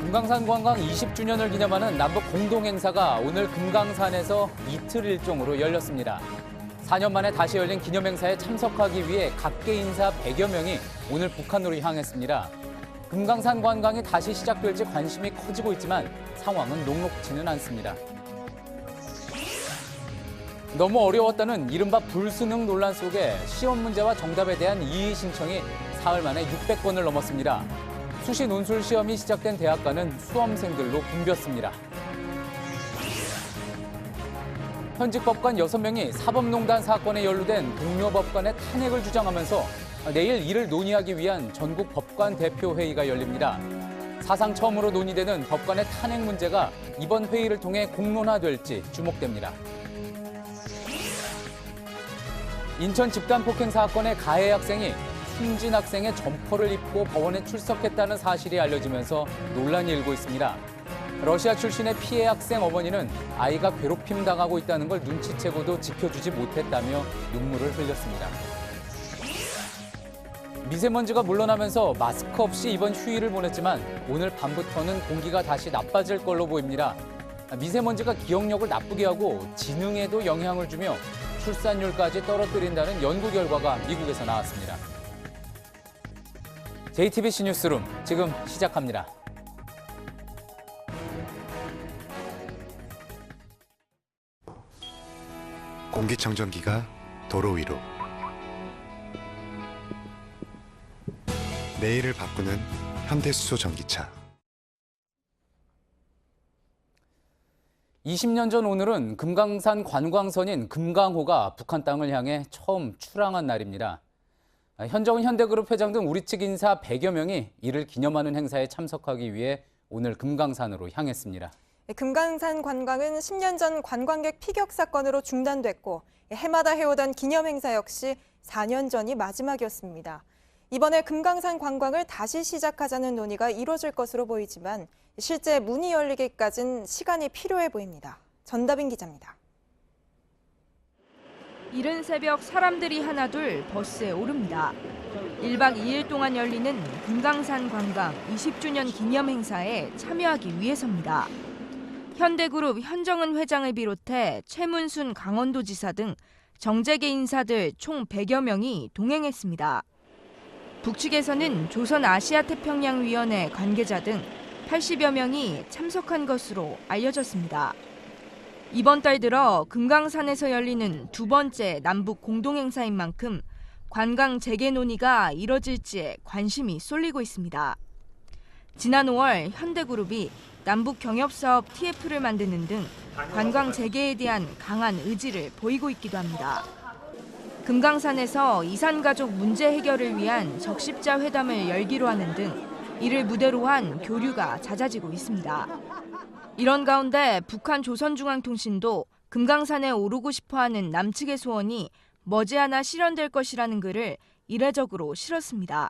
금강산 관광 20주년을 기념하는 남북 공동행사가 오늘 금강산에서 이틀 일정으로 열렸습니다. 4년 만에 다시 열린 기념행사에 참석하기 위해 각계 인사 100여 명이 오늘 북한으로 향했습니다. 금강산 관광이 다시 시작될지 관심이 커지고 있지만 상황은 녹록지는 않습니다. 너무 어려웠다는 이른바 불수능 논란 속에 시험 문제와 정답에 대한 이의 신청이 사흘 만에 600건을 넘었습니다. 수시 논술 시험이 시작된 대학가는 수험생들로 붐볐습니다. 현직 법관 6명이 사법농단 사건에 연루된 동료 법관의 탄핵을 주장하면서 내일 이를 논의하기 위한 전국 법관 대표회의가 열립니다. 사상 처음으로 논의되는 법관의 탄핵 문제가 이번 회의를 통해 공론화될지 주목됩니다. 인천 집단폭행 사건의 가해 학생이 숨진 학생의 점퍼를 입고 법원에 출석했다는 사실이 알려지면서 논란이 일고 있습니다. 러시아 출신의 피해 학생 어머니는 아이가 괴롭힘 당하고 있다는 걸 눈치채고도 지켜주지 못했다며 눈물을 흘렸습니다. 미세먼지가 물러나면서 마스크 없이 이번 휴일을 보냈지만 오늘 밤부터는 공기가 다시 나빠질 걸로 보입니다. 미세먼지가 기억력을 나쁘게 하고 지능에도 영향을 주며 출산율까지 떨어뜨린다는 연구 결과가 미국에서 나왔습니다. JTBC 뉴스룸 지금 시작합니다. 공기청정기가 도로 위로 내일을 바꾸는 현대수소 전기차. 20년 전 오늘은 금강산 관광선인 금강호가 북한 땅을 향해 처음 출항한 날입니다. 현정은 현대그룹 회장 등 우리 측 인사 100여 명이 이를 기념하는 행사에 참석하기 위해 오늘 금강산으로 향했습니다. 금강산 관광은 10년 전 관광객 피격 사건으로 중단됐고 해마다 해오던 기념 행사 역시 4년 전이 마지막이었습니다. 이번에 금강산 관광을 다시 시작하자는 논의가 이뤄질 것으로 보이지만 실제 문이 열리기까지는 시간이 필요해 보입니다. 전다빈 기자입니다. 이른 새벽 사람들이 하나둘 버스에 오릅니다. 1박 2일 동안 열리는 금강산 관광 20주년 기념 행사에 참여하기 위해서입니다. 현대그룹 현정은 회장을 비롯해 최문순 강원도지사 등 정재계 인사들 총 100여 명이 동행했습니다. 북측에서는 조선아시아태평양위원회 관계자 등 80여 명이 참석한 것으로 알려졌습니다. 이번 달 들어 금강산에서 열리는 두 번째 남북 공동행사인 만큼 관광 재개 논의가 이뤄질지에 관심이 쏠리고 있습니다. 지난 5월 현대그룹이 남북 경협사업 TF를 만드는 등 관광 재개에 대한 강한 의지를 보이고 있기도 합니다. 금강산에서 이산가족 문제 해결을 위한 적십자 회담을 열기로 하는 등 이를 무대로 한 교류가 잦아지고 있습니다. 이런 가운데 북한 조선중앙통신도 금강산에 오르고 싶어하는 남측의 소원이 머지않아 실현될 것이라는 글을 이례적으로 실었습니다.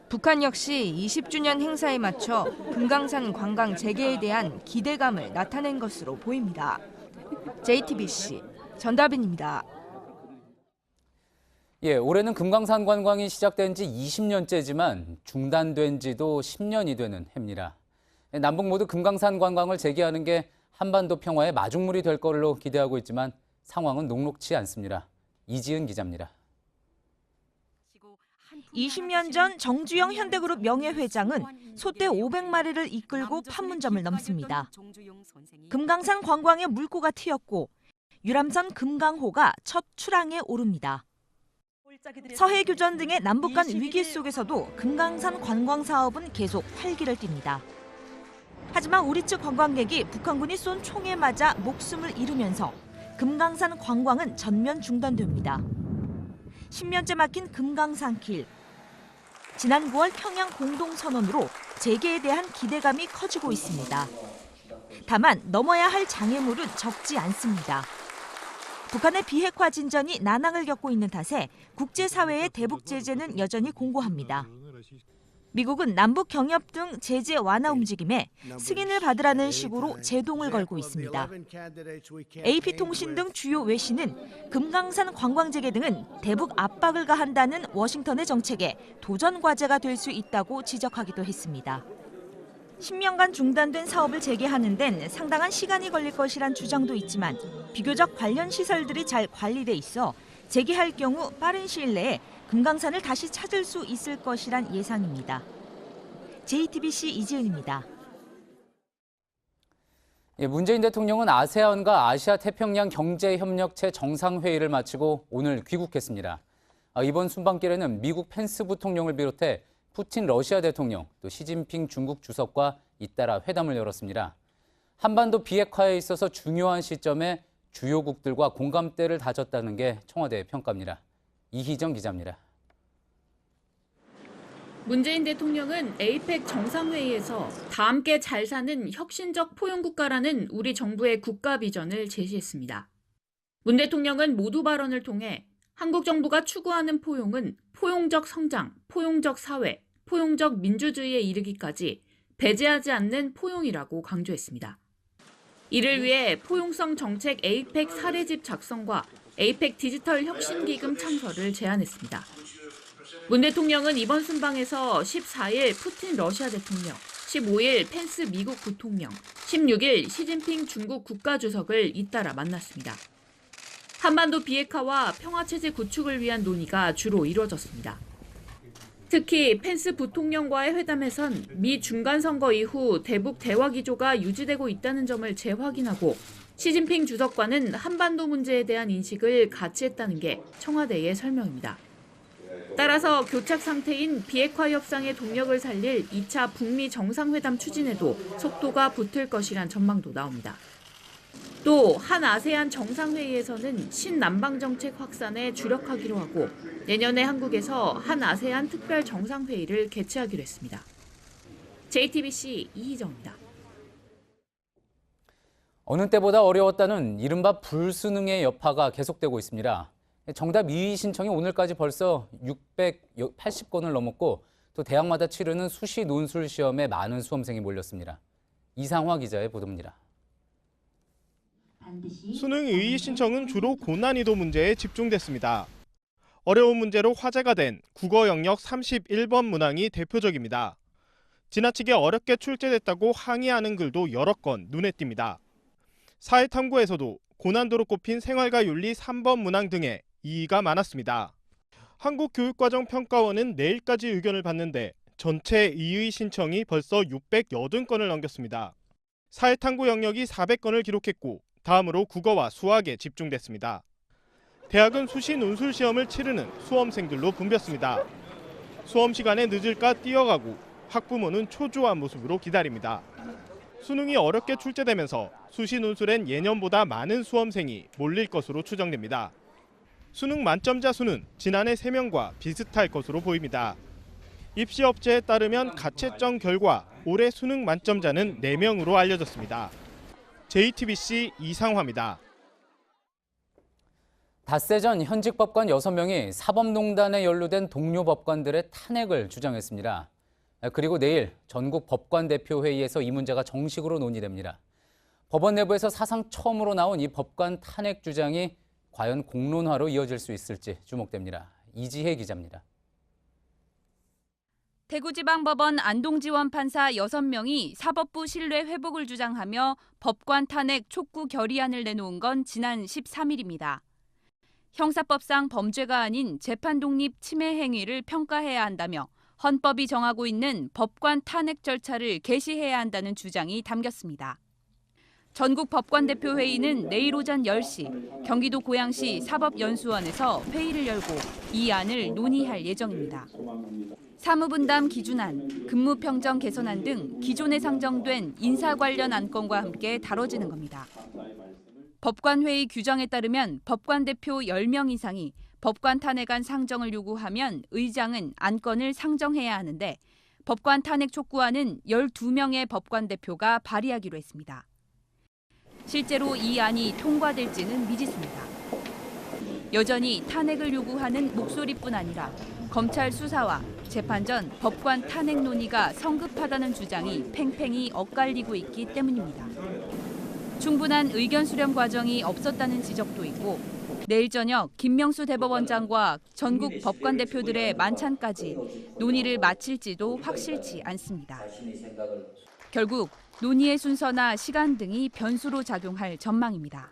북한 역시 20주년 행사에 맞춰 금강산 관광 재개에 대한 기대감을 나타낸 것으로 보입니다. JTBC 전다빈입니다. 올해는 금강산 관광이 시작된 지 20년째지만 중단된 지도 10년이 되는 해입니다. 남북 모두 금강산 관광을 재개하는 게 한반도 평화의 마중물이 될 걸로 기대하고 있지만 상황은 녹록지 않습니다. 이지은 기자입니다. 20년 전 정주영 현대그룹 명예회장은 소떼 500마리를 이끌고 판문점을 넘습니다. 금강산 관광의 물꼬가 트였고 유람선 금강호가 첫 출항에 오릅니다. 서해교전 등의 남북 간 위기 속에서도 금강산 관광 사업은 계속 활기를 띱니다. 하지만 우리 측 관광객이 북한군이 쏜 총에 맞아 목숨을 잃으면서 금강산 관광은 전면 중단됩니다. 10년째 막힌 금강산길. 지난 9월 평양 공동선언으로 재개에 대한 기대감이 커지고 있습니다. 다만 넘어야 할 장애물은 적지 않습니다. 북한의 비핵화 진전이 난항을 겪고 있는 탓에 국제사회의 대북 제재는 여전히 공고합니다. 미국은 남북 경협 등 제재 완화 움직임에 승인을 받으라는 식으로 제동을 걸고 있습니다. AP통신 등 주요 외신은 금강산 관광 재개 등은 대북 압박을 가한다는 워싱턴의 정책에 도전 과제가 될 수 있다고 지적하기도 했습니다. 10년간 중단된 사업을 재개하는 데는 상당한 시간이 걸릴 것이란 주장도 있지만 비교적 관련 시설들이 잘 관리돼 있어 재개할 경우 빠른 시일 내에 금강산을 다시 찾을 수 있을 것이란 예상입니다. JTBC 이지은입니다. 문재인 대통령은 아세안과 아시아 태평양 경제협력체 정상회의를 마치고 오늘 귀국했습니다. 이번 순방길에는 미국 펜스 부통령을 비롯해 푸틴 러시아 대통령, 또 시진핑 중국 주석과 잇따라 회담을 열었습니다. 한반도 비핵화에 있어서 중요한 시점에 주요국들과 공감대를 다졌다는 게 청와대의 평가입니다. 이희정 기자입니다. 문재인 대통령은 에이펙 정상회의에서 다 함께 잘 사는 혁신적 포용국가라는 우리 정부의 국가 비전을 제시했습니다. 문 대통령은 모두 발언을 통해 한국 정부가 추구하는 포용은 포용적 성장, 포용적 사회, 포용적 민주주의에 이르기까지 배제하지 않는 포용이라고 강조했습니다. 이를 위해 포용성 정책 에이펙 사례집 작성과 에이펙 디지털 혁신기금 창설을 제안했습니다. 문 대통령은 이번 순방에서 14일 푸틴 러시아 대통령, 15일 펜스 미국 부통령, 16일 시진핑 중국 국가주석을 잇따라 만났습니다. 한반도 비핵화와 평화체제 구축을 위한 논의가 주로 이뤄졌습니다. 특히 펜스 부통령과의 회담에선 미 중간선거 이후 대북 대화 기조가 유지되고 있다는 점을 재확인하고 시진핑 주석과는 한반도 문제에 대한 인식을 같이 했다는 게 청와대의 설명입니다. 따라서 교착 상태인 비핵화 협상의 동력을 살릴 2차 북미 정상회담 추진에도 속도가 붙을 것이란 전망도 나옵니다. 또 한 아세안 정상회의에서는 신남방 정책 확산에 주력하기로 하고 내년에 한국에서 한 아세안 특별 정상회의를 개최하기로 했습니다. JTBC 이희정입니다. 어느 때보다 어려웠다는 이른바 불수능의 여파가 계속되고 있습니다. 정답 이의 신청이 오늘까지 벌써 680건을 넘었고 또 대학마다 치르는 수시 논술 시험에 많은 수험생이 몰렸습니다. 이상화 기자의 보도입니다. 수능 의의 신청은 주로 고난이도 문제에 집중됐습니다. 어려운 문제로 화제가 된 국어 영역 31번 문항이 대표적입니다. 지나치게 어렵게 출제됐다고 항의하는 글도 여러 건 눈에 띕니다. 사회탐구에서도 고난도로 꼽힌 생활과 윤리 3번 문항 등에 이의가 많았습니다. 한국교육과정평가원은 내일까지 의견을 받는데 전체 이의 신청이 벌써 680건을 넘겼습니다. 사회탐구 영역이 400건을 기록했고 다음으로 국어와 수학에 집중됐습니다. 대학은 수시 논술 시험을 치르는 수험생들로 붐볐습니다. 수험 시간에 늦을까 뛰어가고 학부모는 초조한 모습으로 기다립니다. 수능이 어렵게 출제되면서 수시 논술엔 예년보다 많은 수험생이 몰릴 것으로 추정됩니다. 수능 만점자 수는 지난해 3명과 비슷할 것으로 보입니다. 입시업체에 따르면 가채점 결과 올해 수능 만점자는 4명으로 알려졌습니다. JTBC 이상화입니다. 닷새 전 현직 법관 6명이 사법농단에 연루된 동료 법관들의 탄핵을 주장했습니다. 그리고 내일 전국 법관대표회의에서 이 문제가 정식으로 논의됩니다. 법원 내부에서 사상 처음으로 나온 이 법관 탄핵 주장이 과연 공론화로 이어질 수 있을지 주목됩니다. 이지혜 기자입니다. 대구지방법원 안동지원 판사 6명이 사법부 신뢰 회복을 주장하며 법관 탄핵 촉구 결의안을 내놓은 건 지난 13일입니다. 형사법상 범죄가 아닌 재판 독립 침해 행위를 평가해야 한다며 헌법이 정하고 있는 법관 탄핵 절차를 개시해야 한다는 주장이 담겼습니다. 전국 법관대표회의는 내일 오전 10시 경기도 고양시 사법연수원에서 회의를 열고 이 안을 논의할 예정입니다. 사무분담 기준안, 근무평정 개선안 등 기존에 상정된 인사 관련 안건과 함께 다뤄지는 겁니다. 법관회의 규정에 따르면 법관대표 10명 이상이 법관 탄핵안 상정을 요구하면 의장은 안건을 상정해야 하는데 법관 탄핵 촉구안은 12명의 법관대표가 발의하기로 했습니다. 실제로 이 안이 통과될지는 미지수입니다. 여전히 탄핵을 요구하는 목소리뿐 아니라 검찰 수사와 재판 전 법관 탄핵 논의가 성급하다는 주장이 팽팽히 엇갈리고 있기 때문입니다. 충분한 의견 수렴 과정이 없었다는 지적도 있고 내일 저녁 김명수 대법원장과 전국 법관 대표들의 만찬까지 논의를 마칠지도 확실치 않습니다. 결국 논의의 순서나 시간 등이 변수로 작용할 전망입니다.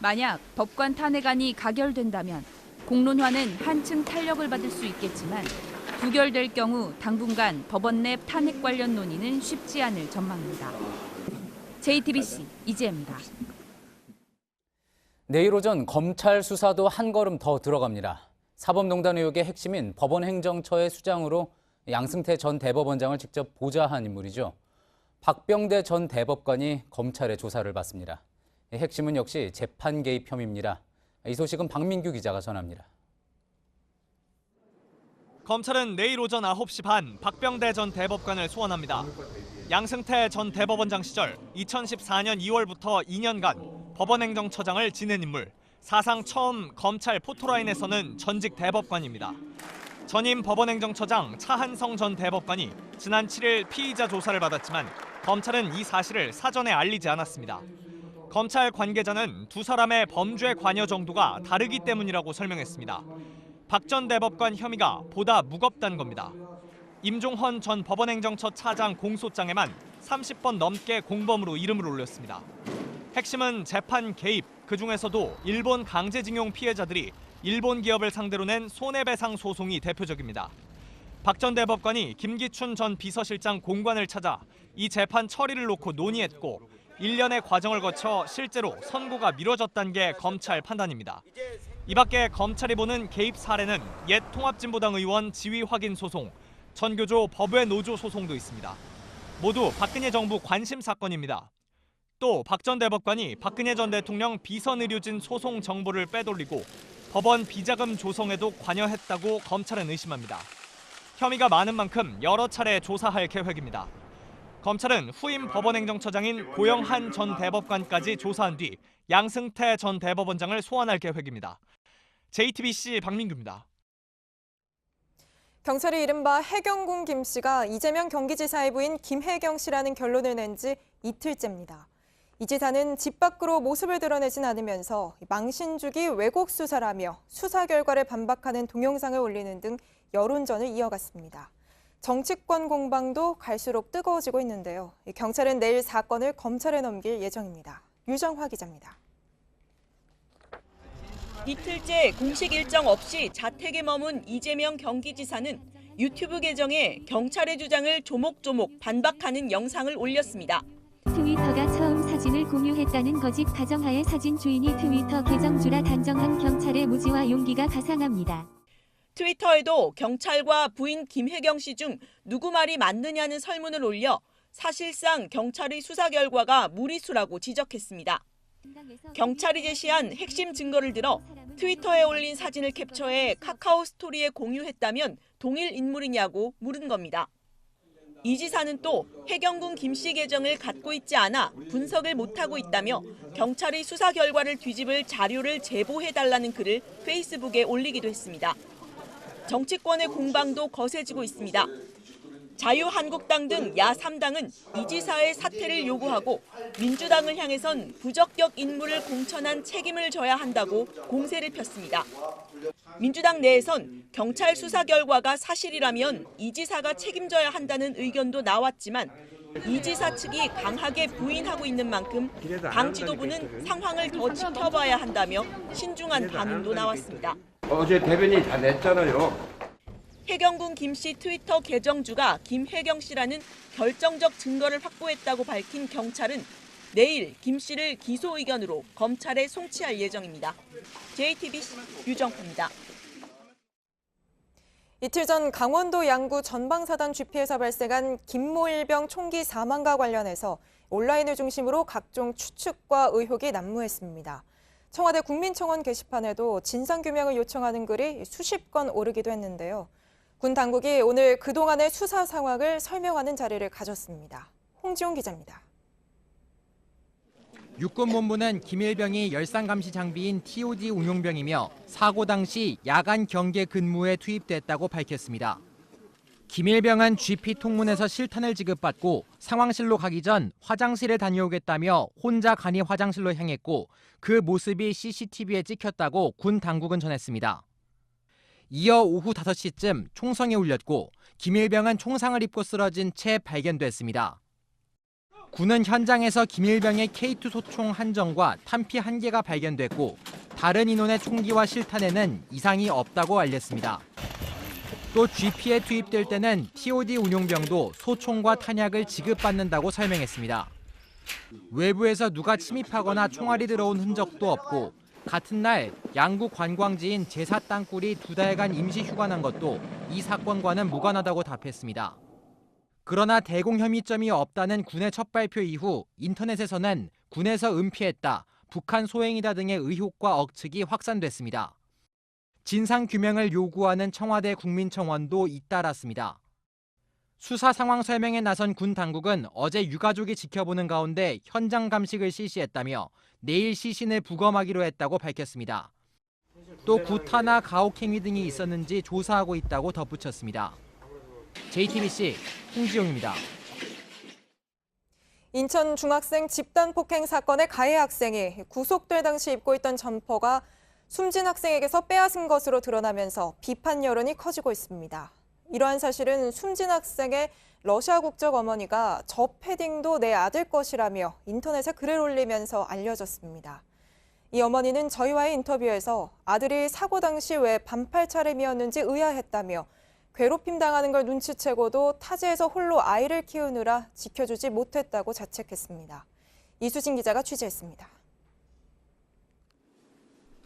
만약 법관 탄핵안이 가결된다면 공론화는 한층 탄력을 받을 수 있겠지만 부결될 경우 당분간 법원 내 탄핵 관련 논의는 쉽지 않을 전망입니다. JTBC 이지혜입니다. 내일 오전 검찰 수사도 한 걸음 더 들어갑니다. 사법농단 의혹의 핵심인 법원행정처의 수장으로 양승태 전 대법원장을 직접 보좌한 인물이죠. 박병대 전 대법관이 검찰의 조사를 받습니다. 핵심은 역시 재판 개입 혐의입니다. 이 소식은 박민규 기자가 전합니다. 검찰은 내일 오전 9시 반 박병대 전 대법관을 소환합니다. 양승태 전 대법원장 시절 2014년 2월부터 2년간 법원행정처장을 지낸 인물, 사상 처음 검찰 포토라인에서는 전직 대법관입니다. 전임 법원행정처장 차한성 전 대법관이 지난 7일 피의자 조사를 받았지만 검찰은 이 사실을 사전에 알리지 않았습니다. 검찰 관계자는 두 사람의 범죄 관여 정도가 다르기 때문이라고 설명했습니다. 박 전 대법관 혐의가 보다 무겁다는 겁니다. 임종헌 전 법원행정처 차장 공소장에만 30번 넘게 공범으로 이름을 올렸습니다. 핵심은 재판 개입, 그중에서도 일본 강제징용 피해자들이 일본 기업을 상대로 낸 손해배상 소송이 대표적입니다. 박 전 대법관이 김기춘 전 비서실장 공관을 찾아 이 재판 처리를 놓고 논의했고 1년의 과정을 거쳐 실제로 선고가 미뤄졌다는 게 검찰 판단입니다. 이 밖에 검찰이 보는 개입 사례는 옛 통합진보당 의원 지위 확인 소송, 전교조 법외 노조 소송도 있습니다. 모두 박근혜 정부 관심 사건입니다. 또 박 전 대법관이 박근혜 전 대통령 비선 의료진 소송 정보를 빼돌리고 법원 비자금 조성에도 관여했다고 검찰은 의심합니다. 혐의가 많은 만큼 여러 차례 조사할 계획입니다. 검찰은 후임 법원행정처장인 고영한 전 대법관까지 조사한 뒤 양승태 전 대법원장을 소환할 계획입니다. JTBC 박민규입니다. 경찰이 이른바 해경군 김 씨가 이재명 경기지사의 부인 김혜경 씨라는 결론을 낸 지 이틀째입니다. 이 지사는 집 밖으로 모습을 드러내진 않으면서 망신주기 왜곡 수사라며 수사 결과를 반박하는 동영상을 올리는 등 여론전을 이어갔습니다. 정치권 공방도 갈수록 뜨거워지고 있는데요. 경찰은 내일 사건을 검찰에 넘길 예정입니다. 유정화 기자입니다. 이틀째 공식 일정 없이 자택에 머문 이재명 경기지사는 유튜브 계정에 경찰의 주장을 조목조목 반박하는 영상을 올렸습니다. 트위터가 처음 사진을 공유했다는 거짓 가정하에 사진 주인이 트위터 계정주라 단정한 경찰의 무지와 용기가 가상합니다. 트위터에도 경찰과 부인 김혜경 씨 중 누구 말이 맞느냐는 설문을 올려 사실상 경찰의 수사 결과가 무리수라고 지적했습니다. 경찰이 제시한 핵심 증거를 들어 트위터에 올린 사진을 캡처해 카카오 스토리에 공유했다면 동일 인물이냐고 물은 겁니다. 이 지사는 또 해경군 김 씨 계정을 갖고 있지 않아 분석을 못하고 있다며 경찰의 수사 결과를 뒤집을 자료를 제보해달라는 글을 페이스북에 올리기도 했습니다. 정치권의 공방도 거세지고 있습니다. 자유한국당 등 야3당은 이 지사의 사퇴를 요구하고 민주당을 향해선 부적격 인물을 공천한 책임을 져야 한다고 공세를 폈습니다. 민주당 내에선 경찰 수사 결과가 사실이라면 이 지사가 책임져야 한다는 의견도 나왔지만 이 지사 측이 강하게 부인하고 있는 만큼 당 지도부는 상황을 더 지켜봐야 한다며 신중한 반응도 나왔습니다. 어제 대변인 다 냈잖아요. 해경군 김 씨 트위터 계정주가 김혜경 씨라는 결정적 증거를 확보했다고 밝힌 경찰은 내일 김 씨를 기소 의견으로 검찰에 송치할 예정입니다. JTBC 유정표입니다. 이틀 전 강원도 양구 전방사단 GP에서 발생한 김모일병 총기 사망과 관련해서 온라인을 중심으로 각종 추측과 의혹이 난무했습니다. 청와대 국민청원 게시판에도 진상규명을 요청하는 글이 수십 건 오르기도 했는데요. 군 당국이 오늘 그동안의 수사 상황을 설명하는 자리를 가졌습니다. 홍지용 기자입니다. 육군본부는 김일병이 열상감시 장비인 TOD 운용병이며 사고 당시 야간 경계 근무에 투입됐다고 밝혔습니다. 김일병은 GP 통문에서 실탄을 지급받고 상황실로 가기 전 화장실에 다녀오겠다며 혼자 간이 화장실로 향했고 그 모습이 CCTV에 찍혔다고 군 당국은 전했습니다. 이어 오후 5시쯤 총성이 울렸고 김일병은 총상을 입고 쓰러진 채 발견됐습니다. 군은 현장에서 김일병의 K2 소총 한정과 탄피 1개가 발견됐고 다른 인원의 총기와 실탄에는 이상이 없다고 알렸습니다. 또 GP에 투입될 때는 TOD 운용병도 소총과 탄약을 지급받는다고 설명했습니다. 외부에서 누가 침입하거나 총알이 들어온 흔적도 없고 같은 날 양구 관광지인 제사 땅굴이 2달간 임시 휴관한 것도 이 사건과는 무관하다고 답했습니다. 그러나 대공 혐의점이 없다는 군의 첫 발표 이후 인터넷에서는 군에서 은폐했다, 북한 소행이다 등의 의혹과 억측이 확산됐습니다. 진상규명을 요구하는 청와대 국민청원도 잇따랐습니다. 수사 상황 설명에 나선 군 당국은 어제 유가족이 지켜보는 가운데 현장 감식을 실시했다며 내일 시신을 부검하기로 했다고 밝혔습니다. 또 구타나 가혹행위 등이 있었는지 조사하고 있다고 덧붙였습니다. JTBC 홍지용입니다. 인천 중학생 집단 폭행 사건의 가해 학생이 구속될 당시 입고 있던 점퍼가 숨진 학생에게서 빼앗은 것으로 드러나면서 비판 여론이 커지고 있습니다. 이러한 사실은 숨진 학생의 러시아 국적 어머니가 저 패딩도 내 아들 것이라며 인터넷에 글을 올리면서 알려졌습니다. 이 어머니는 저희와의 인터뷰에서 아들이 사고 당시 왜 반팔 차림이었는지 의아했다며 괴롭힘 당하는 걸 눈치채고도 타지에서 홀로 아이를 키우느라 지켜주지 못했다고 자책했습니다. 이수진 기자가 취재했습니다.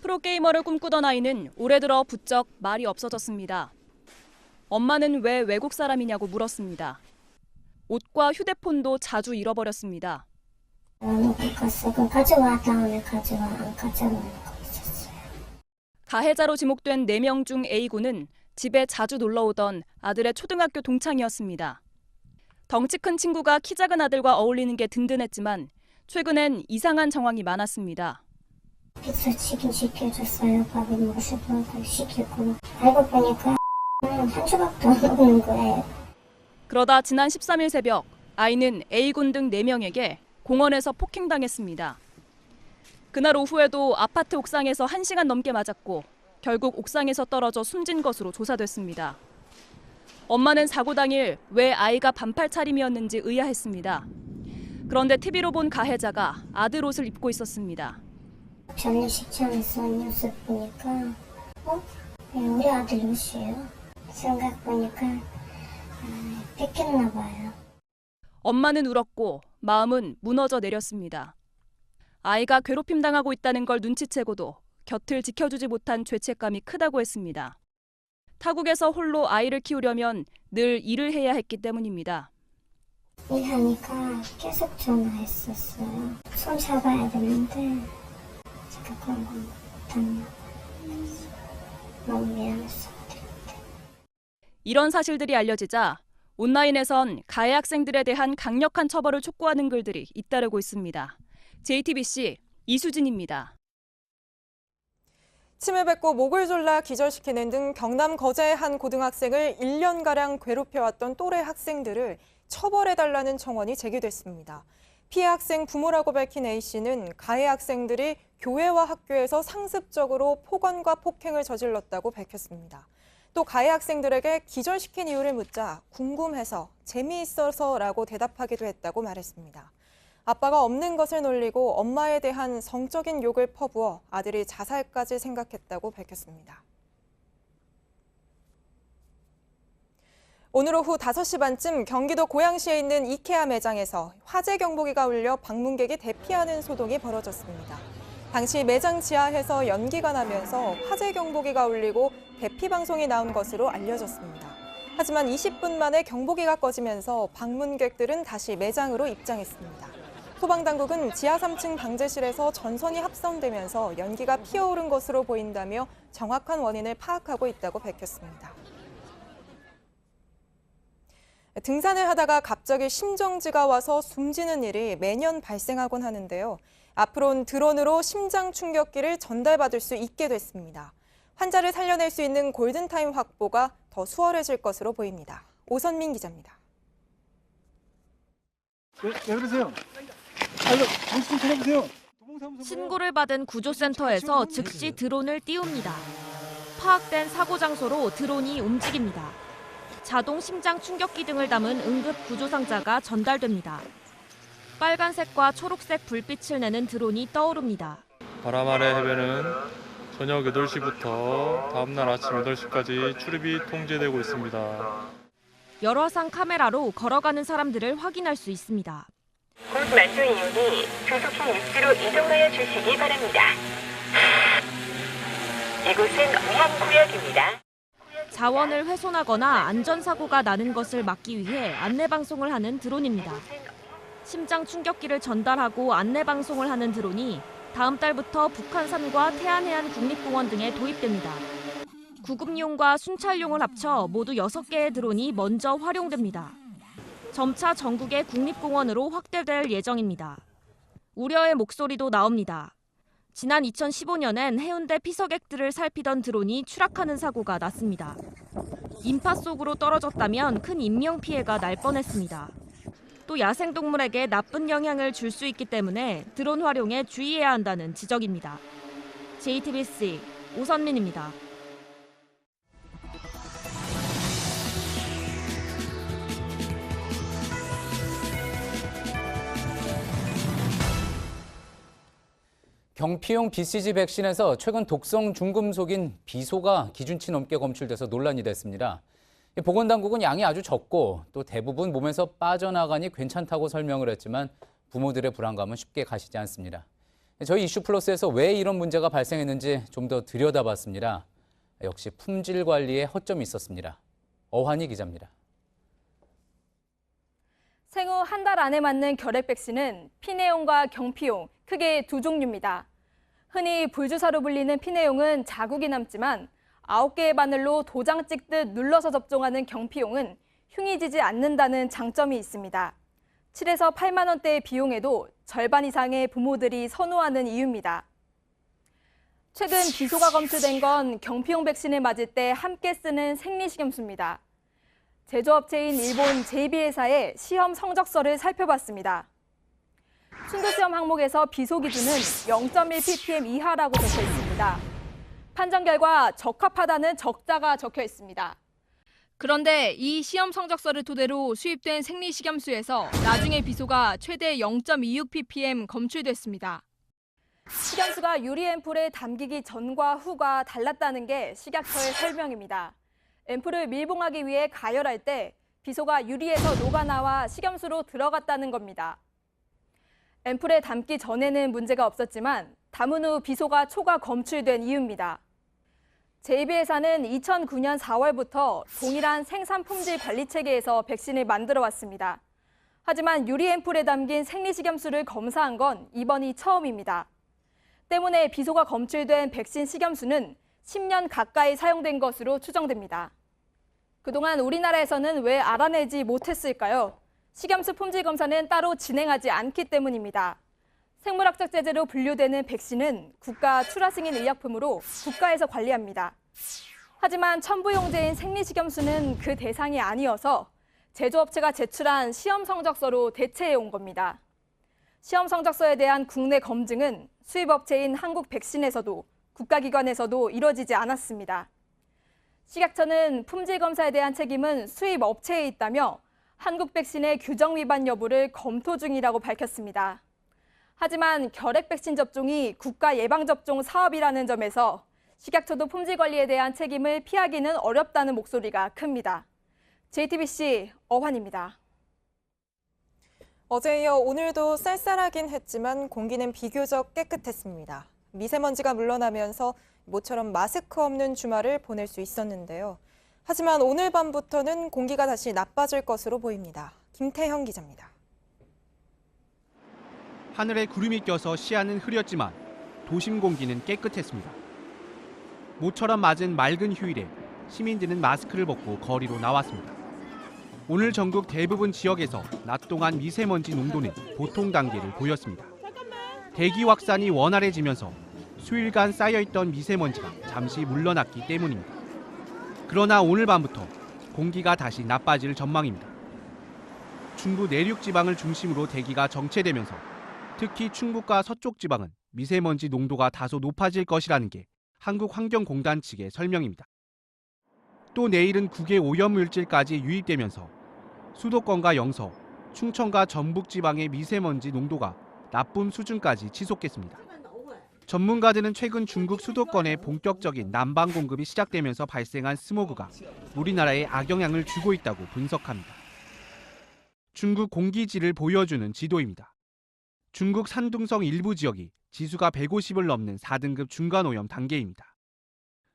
프로게이머를 꿈꾸던 아이는 올해 들어 부쩍 말이 없어졌습니다. 엄마는 왜 외국 사람이냐고 물었습니다. 옷과 휴대폰도 자주 잃어버렸습니다. 가져와 다음에 가져와 안 가져오는 거 있었어요. 가해자로 지목된 4명 중 A군은 집에 자주 놀러오던 아들의 초등학교 동창이었습니다. 덩치 큰 친구가 키 작은 아들과 어울리는 게 든든했지만 최근엔 이상한 정황이 많았습니다. 빚을 지긴 지켜줬어요. 밥을 먹으셔도 시키고. 알고 보니까 한 조각도 안 먹는 거예요. 그러다 지난 13일 새벽 아이는 A군 등 4명에게 공원에서 폭행당했습니다. 그날 오후에도 아파트 옥상에서 1시간 넘게 맞았고 결국 옥상에서 떨어져 숨진 것으로 조사됐습니다. 엄마는 사고 당일 왜 아이가 반팔 차림이었는지 의아했습니다. 그런데 TV로 본 가해자가 아들 옷을 입고 있었습니다. 장례식장에서 뉴스 보니까 우리 아들 옷이에요. 생각 보니까 뺏겼나 봐요. 엄마는 울었고 마음은 무너져 내렸습니다. 아이가 괴롭힘 당하고 있다는 걸 눈치채고도 곁을 지켜주지 못한 죄책감이 크다고 했습니다. 타국에서 홀로 아이를 키우려면 늘 일을 해야 했기 때문입니다. 일하니까 계속 전화했었어요. 손 잡아야 되는데 제가 그런 건 못했나 너무 미안했어요. 이런 사실들이 알려지자 온라인에선 가해 학생들에 대한 강력한 처벌을 촉구하는 글들이 잇따르고 있습니다. JTBC 이수진입니다. 침을 뱉고 목을 졸라 기절시키는 등 경남 거제의 한 고등학생을 1년가량 괴롭혀왔던 또래 학생들을 처벌해달라는 청원이 제기됐습니다. 피해 학생 부모라고 밝힌 A씨는 가해 학생들이 교회와 학교에서 상습적으로 폭언과 폭행을 저질렀다고 밝혔습니다. 또 가해 학생들에게 기절시킨 이유를 묻자 궁금해서 재미있어서라고 대답하기도 했다고 말했습니다. 아빠가 없는 것을 놀리고 엄마에 대한 성적인 욕을 퍼부어 아들이 자살까지 생각했다고 밝혔습니다. 오늘 오후 5시 반쯤 경기도 고양시에 있는 이케아 매장에서 화재 경보기가 울려 방문객이 대피하는 소동이 벌어졌습니다. 당시 매장 지하에서 연기가 나면서 화재 경보기가 울리고 대피 방송이 나온 것으로 알려졌습니다. 하지만 20분 만에 경보기가 꺼지면서 방문객들은 다시 매장으로 입장했습니다. 소방당국은 지하 3층 방제실에서 전선이 합선되면서 연기가 피어오른 것으로 보인다며 정확한 원인을 파악하고 있다고 밝혔습니다. 등산을 하다가 갑자기 심정지가 와서 숨지는 일이 매년 발생하곤 하는데요. 앞으로는 드론으로 심장 충격기를 전달받을 수 있게 됐습니다. 환자를 살려낼 수 있는 골든타임 확보가 더 수월해질 것으로 보입니다. 오선민 기자입니다. 왜 그러세요? 정신 좀 차려보세요. 신고를 받은 구조센터에서 즉시 드론을 띄웁니다. 파악된 사고 장소로 드론이 움직입니다. 자동 심장 충격기 등을 담은 응급 구조 상자가 전달됩니다. 빨간색과 초록색 불빛을 내는 드론이 떠오릅니다. 바람 아래 해변은 저녁 8시부터 다음날 아침 8시까지 출입이 통제되고 있습니다. 열화상 카메라로 걸어가는 사람들을 확인할 수 있습니다. 곧 만조 이용이 조속히 육지로 이동하여 주시기 바랍니다. 이곳은 위험구역입니다. 자원을 훼손하거나 안전사고가 나는 것을 막기 위해 안내방송을 하는 드론입니다. 심장 충격기를 전달하고 안내방송을 하는 드론이 다음 달부터 북한산과 태안해안 국립공원 등에 도입됩니다. 구급용과 순찰용을 합쳐 모두 6개의 드론이 먼저 활용됩니다. 점차 전국의 국립공원으로 확대될 예정입니다. 우려의 목소리도 나옵니다. 지난 2015년엔 해운대 피서객들을 살피던 드론이 추락하는 사고가 났습니다. 인파 속으로 떨어졌다면 큰 인명피해가 날 뻔했습니다. 또 야생동물에게 나쁜 영향을 줄 수 있기 때문에 드론 활용에 주의해야 한다는 지적입니다. JTBC 오선민입니다. 경피용 BCG 백신에서 최근 독성 중금속인 비소가 기준치 넘게 검출돼서 논란이 됐습니다. 보건당국은 양이 아주 적고 또 대부분 몸에서 빠져나가니 괜찮다고 설명을 했지만 부모들의 불안감은 쉽게 가시지 않습니다. 저희 이슈플러스에서 왜 이런 문제가 발생했는지 좀 더 들여다봤습니다. 역시 품질 관리에 허점이 있었습니다. 어환희 기자입니다. 생후 한 달 안에 맞는 결핵 백신은 피내용과 경피용 크게 두 종류입니다. 흔히 불주사로 불리는 피내용은 자국이 남지만 9개의 바늘로 도장 찍듯 눌러서 접종하는 경피용은 흉이 지지 않는다는 장점이 있습니다. 7에서 8만 원대의 비용에도 절반 이상의 부모들이 선호하는 이유입니다. 최근 비소가 검출된 건 경피용 백신을 맞을 때 함께 쓰는 생리식염수입니다. 제조업체인 일본 JB회사의 시험 성적서를 살펴봤습니다. 순도시험 항목에서 비소 기준은 0.1ppm 이하라고 적혀 있습니다. 판정 결과 적합하다는 적자가 적혀 있습니다. 그런데 이 시험 성적서를 토대로 수입된 생리식염수에서 나중에 비소가 최대 0.26ppm 검출됐습니다. 식염수가 유리 앰플에 담기기 전과 후가 달랐다는 게 식약처의 설명입니다. 앰플을 밀봉하기 위해 가열할 때 비소가 유리에서 녹아나와 식염수로 들어갔다는 겁니다. 앰플에 담기 전에는 문제가 없었지만 담은 후 비소가 초과 검출된 이유입니다. JB회사는 2009년 4월부터 동일한 생산 품질 관리 체계에서 백신을 만들어 왔습니다. 하지만 유리 앰플에 담긴 생리식염수를 검사한 건 이번이 처음입니다. 때문에 비소가 검출된 백신 식염수는 10년 가까이 사용된 것으로 추정됩니다. 그동안 우리나라에서는 왜 알아내지 못했을까요? 식염수 품질 검사는 따로 진행하지 않기 때문입니다. 생물학적 제재로 분류되는 백신은 국가 출하 승인 의약품으로 국가에서 관리합니다. 하지만 첨부용제인 생리식염수는 그 대상이 아니어서 제조업체가 제출한 시험 성적서로 대체해 온 겁니다. 시험 성적서에 대한 국내 검증은 수입업체인 한국백신에서도 국가기관에서도 이뤄지지 않았습니다. 식약처는 품질 검사에 대한 책임은 수입업체에 있다며 한국백신의 규정 위반 여부를 검토 중이라고 밝혔습니다. 하지만 결핵 백신 접종이 국가 예방접종 사업이라는 점에서 식약처도 품질 관리에 대한 책임을 피하기는 어렵다는 목소리가 큽니다. JTBC 어환입니다. 어제에 이어 오늘도 쌀쌀하긴 했지만 공기는 비교적 깨끗했습니다. 미세먼지가 물러나면서 모처럼 마스크 없는 주말을 보낼 수 있었는데요. 하지만 오늘 밤부터는 공기가 다시 나빠질 것으로 보입니다. 김태형 기자입니다. 하늘에 구름이 껴서 시야는 흐렸지만 도심 공기는 깨끗했습니다. 모처럼 맞은 맑은 휴일에 시민들은 마스크를 벗고 거리로 나왔습니다. 오늘 전국 대부분 지역에서 낮 동안 미세먼지 농도는 보통 단계를 보였습니다. 대기 확산이 원활해지면서 수일간 쌓여있던 미세먼지가 잠시 물러났기 때문입니다. 그러나 오늘 밤부터 공기가 다시 나빠질 전망입니다. 중부 내륙 지방을 중심으로 대기가 정체되면서 특히 충북과 서쪽 지방은 미세먼지 농도가 다소 높아질 것이라는 게 한국환경공단 측의 설명입니다. 또 내일은 국외 오염물질까지 유입되면서 수도권과 영서, 충청과 전북 지방의 미세먼지 농도가 나쁨 수준까지 치솟겠습니다. 전문가들은 최근 중국 수도권의 본격적인 난방 공급이 시작되면서 발생한 스모그가 우리나라에 악영향을 주고 있다고 분석합니다. 중국 공기질을 보여주는 지도입니다. 중국 산둥성 일부 지역이 지수가 150을 넘는 4등급 중간오염 단계입니다.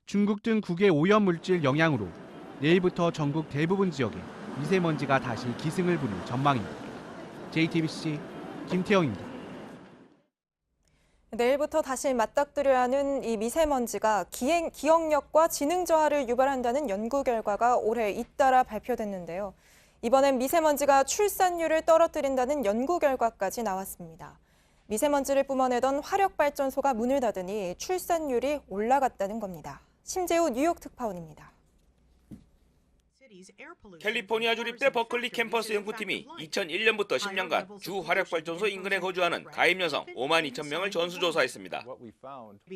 중국 등 국의 오염물질 영향으로 내일부터 전국 대부분 지역에 미세먼지가 다시 기승을 부릴 전망입니다. JTBC 김태영입니다. 내일부터 다시 맞닥뜨려야 하는 이 미세먼지가 기억력과 지능 저하를 유발한다는 연구 결과가 올해 잇따라 발표됐는데요. 이번엔 미세먼지가 출산율을 떨어뜨린다는 연구 결과까지 나왔습니다. 미세먼지를 뿜어내던 화력발전소가 문을 닫으니 출산율이 올라갔다는 겁니다. 심재우 뉴욕 특파원입니다. 캘리포니아 주립대 버클리 캠퍼스 연구팀이 2001년부터 10년간 주 화력발전소 인근에 거주하는 가임 여성 5만 2천 명을 전수조사했습니다.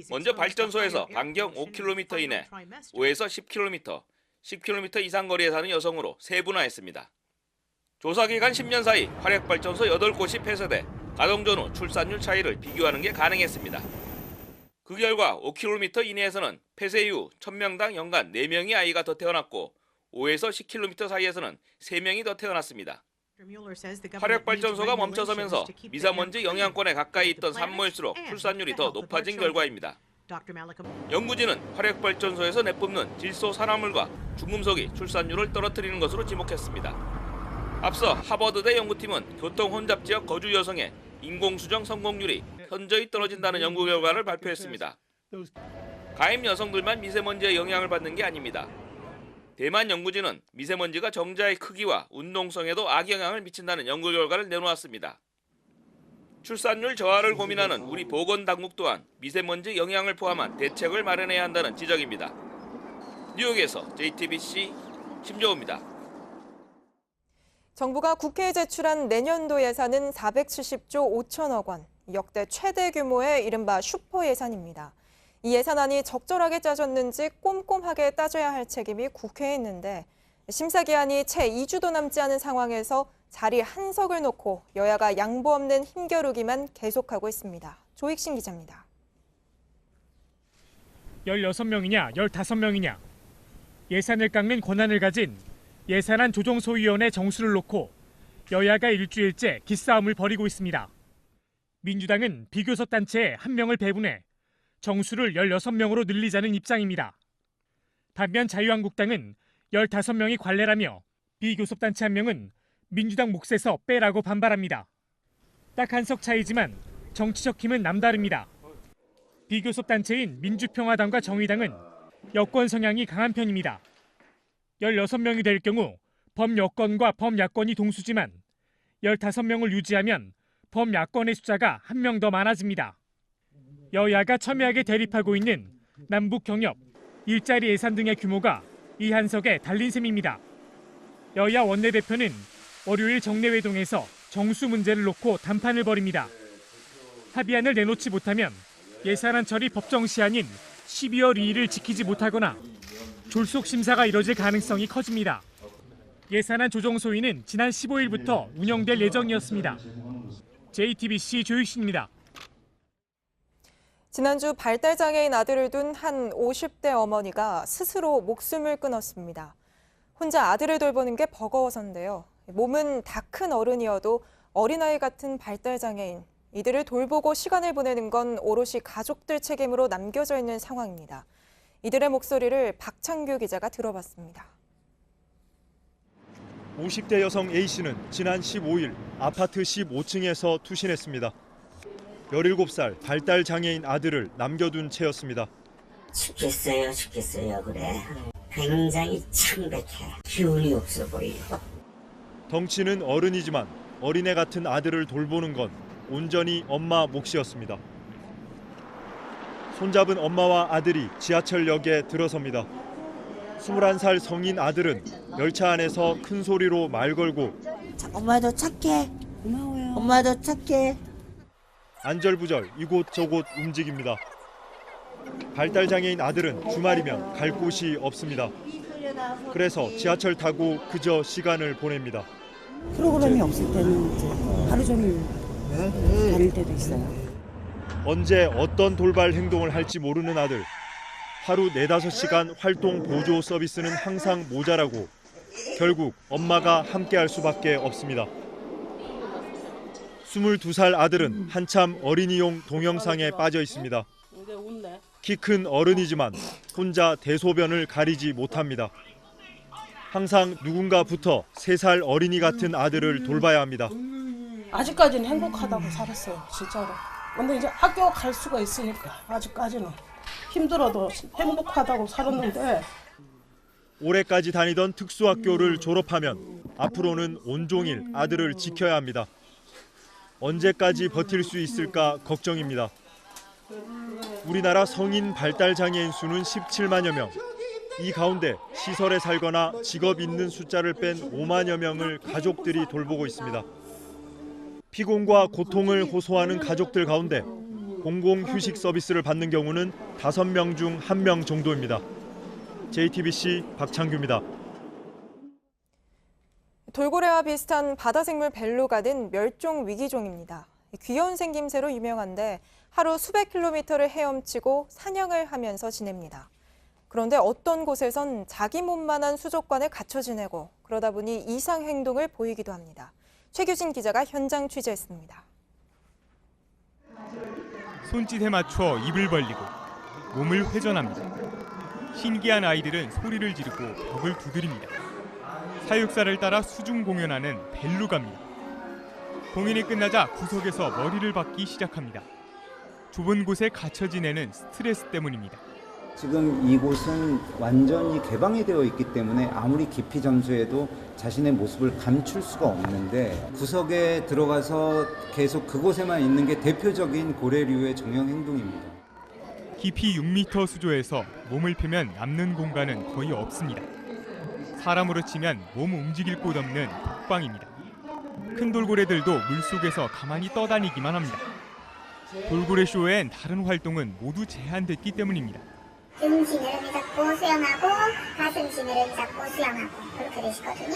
먼저 발전소에서 반경 5km 이내, 5에서 10km, 10km 이상 거리에 사는 여성으로 세분화했습니다. 조사 기간 10년 사이 화력발전소 8곳이 폐쇄돼 가동 전후 출산율 차이를 비교하는 게 가능했습니다. 그 결과 5km 이내에서는 폐쇄 이후 1000명당 연간 4명의 아이가 더 태어났고 5에서 10km 사이에서는 3명이 더 태어났습니다. 화력발전소가 멈춰서면서 미세먼지 영향권에 가까이 있던 산모일수록 출산율이 더 높아진 결과입니다. 연구진은 화력발전소에서 내뿜는 질소 산화물과 중금속이 출산율을 떨어뜨리는 것으로 지목했습니다. 앞서 하버드대 연구팀은 교통 혼잡 지역 거주 여성의 인공수정 성공률이 현저히 떨어진다는 연구 결과를 발표했습니다. 가임 여성들만 미세먼지의 영향을 받는 게 아닙니다. 대만 연구진은 미세먼지가 정자의 크기와 운동성에도 악영향을 미친다는 연구 결과를 내놓았습니다. 출산율 저하를 고민하는 우리 보건당국 또한 미세먼지 영향을 포함한 대책을 마련해야 한다는 지적입니다. 뉴욕에서 JTBC 심정호입니다. 정부가 국회에 제출한 내년도 예산은 470조 5천억 원, 역대 최대 규모의 이른바 슈퍼 예산입니다. 이 예산안이 적절하게 짜졌는지 꼼꼼하게 따져야 할 책임이 국회에 있는데 심사 기한이 채 2주도 남지 않은 상황에서 자리 한석을 놓고 여야가 양보 없는 힘겨루기만 계속하고 있습니다. 조익신 기자입니다. 16명이냐 15명이냐 예산을 깎는 권한을 가진 예산안 조정소위원회 정수를 놓고 여야가 일주일째 기싸움을 벌이고 있습니다. 민주당은 비교섭 단체에 1명을 배분해 정수를 16명으로 늘리자는 입장입니다. 반면 자유한국당은 15명이 관례라며 비교섭단체 1명은 민주당 몫에서 빼라고 반발합니다. 딱 한 석 차이지만 정치적 힘은 남다릅니다. 비교섭단체인 민주평화당과 정의당은 여권 성향이 강한 편입니다. 16명이 될 경우 범여권과 범야권이 동수지만 15명을 유지하면 범야권의 숫자가 1명 더 많아집니다. 여야가 첨예하게 대립하고 있는 남북 경협, 일자리 예산 등의 규모가 이 한석에 달린 셈입니다. 여야 원내대표는 월요일 정례회동에서 정수 문제를 놓고 담판을 벌입니다. 합의안을 내놓지 못하면 예산안 처리 법정 시한인 12월 2일을 지키지 못하거나 졸속 심사가 이뤄질 가능성이 커집니다. 예산안 조정소위는 지난 15일부터 운영될 예정이었습니다. JTBC 조익신입니다. 지난주 발달장애인 아들을 둔 한 50대 어머니가 스스로 목숨을 끊었습니다. 혼자 아들을 돌보는 게 버거워서인데요. 몸은 다 큰 어른이어도 어린아이 같은 발달장애인, 이들을 돌보고 시간을 보내는 건 오롯이 가족들 책임으로 남겨져 있는 상황입니다. 이들의 목소리를 박창규 기자가 들어봤습니다. 50대 여성 A씨는 지난 15일 아파트 15층에서 투신했습니다. 17살 발달장애인 아들을 남겨둔 채였습니다. 죽겠어요 그래. 굉장히 창백해. 기운이 없어 보이고. 덩치는 어른이지만 어린애 같은 아들을 돌보는 건 온전히 엄마 몫이었습니다. 손잡은 엄마와 아들이 지하철역에 들어섭니다. 21살 성인 아들은 열차 안에서 큰 소리로 말 걸고 엄마도 착해. 고마워요. 엄마도 착해. 안절부절 이곳저곳 움직입니다. 발달장애인 아들은 주말이면 갈 곳이 없습니다. 그래서 지하철 타고 그저 시간을 보냅니다. 프로그램이 없을 때는 이제 하루 종일 다닐 때도 있어요. 언제 어떤 돌발 행동을 할지 모르는 아들. 하루 4-5시간 활동 보조 서비스는 항상 모자라고 결국 엄마가 함께할 수밖에 없습니다. 22살 아들은 한참 어린이용 동영상에 빠져 있습니다. 키 큰 어른이지만 혼자 대소변을 가리지 못합니다. 항상 누군가부터 3살 어린이 같은 아들을 돌봐야 합니다. 아직까지는 행복하다고 살았어요, 진짜로. 근데 이제 학교 갈 수가 있으니까 아직까지는 힘들어도 행복하다고 살았는데 올해까지 다니던 특수학교를 졸업하면 앞으로는 온종일 아들을 지켜야 합니다. 언제까지 버틸 수 있을까 걱정입니다. 우리나라 성인 발달 장애인 수는 17만여 명. 이 가운데 시설에 살거나 직업 있는 숫자를 뺀 5만여 명을 가족들이 돌보고 있습니다. 피곤과 고통을 호소하는 가족들 가운데 공공휴식 서비스를 받는 경우는 5명 중 1명 정도입니다. JTBC 박창규입니다. 돌고래와 비슷한 바다생물 벨루가는 멸종 위기종입니다. 귀여운 생김새로 유명한데 하루 수백 킬로미터를 헤엄치고 사냥을 하면서 지냅니다. 그런데 어떤 곳에선 자기 몸만한 수족관에 갇혀 지내고 그러다 보니 이상 행동을 보이기도 합니다. 최규진 기자가 현장 취재했습니다. 손짓에 맞춰 입을 벌리고 몸을 회전합니다. 신기한 아이들은 소리를 지르고 벽을 두드립니다. 사육사를 따라 수중 공연하는 벨루가입니다. 공연이 끝나자 구석에서 머리를 박기 시작합니다. 좁은 곳에 갇혀 지내는 스트레스 때문입니다. 지금 이곳은 완전히 개방이 되어 있기 때문에 아무리 깊이 잠수해도 자신의 모습을 감출 수가 없는데 구석에 들어가서 계속 그곳에만 있는 게 대표적인 고래류의 정형 행동입니다. 깊이 6m 수조에서 몸을 펴면 남는 공간은 거의 없습니다. 사람으로 치면 몸 움직일 곳 없는 독방입니다. 큰 돌고래들도 물속에서 가만히 떠다니기만 합니다. 돌고래 쇼엔 다른 활동은 모두 제한됐기 때문입니다. 등 지느러미 잡고 수영하고 가슴 지느러미 잡고 수영하고 그렇게 되시거든요.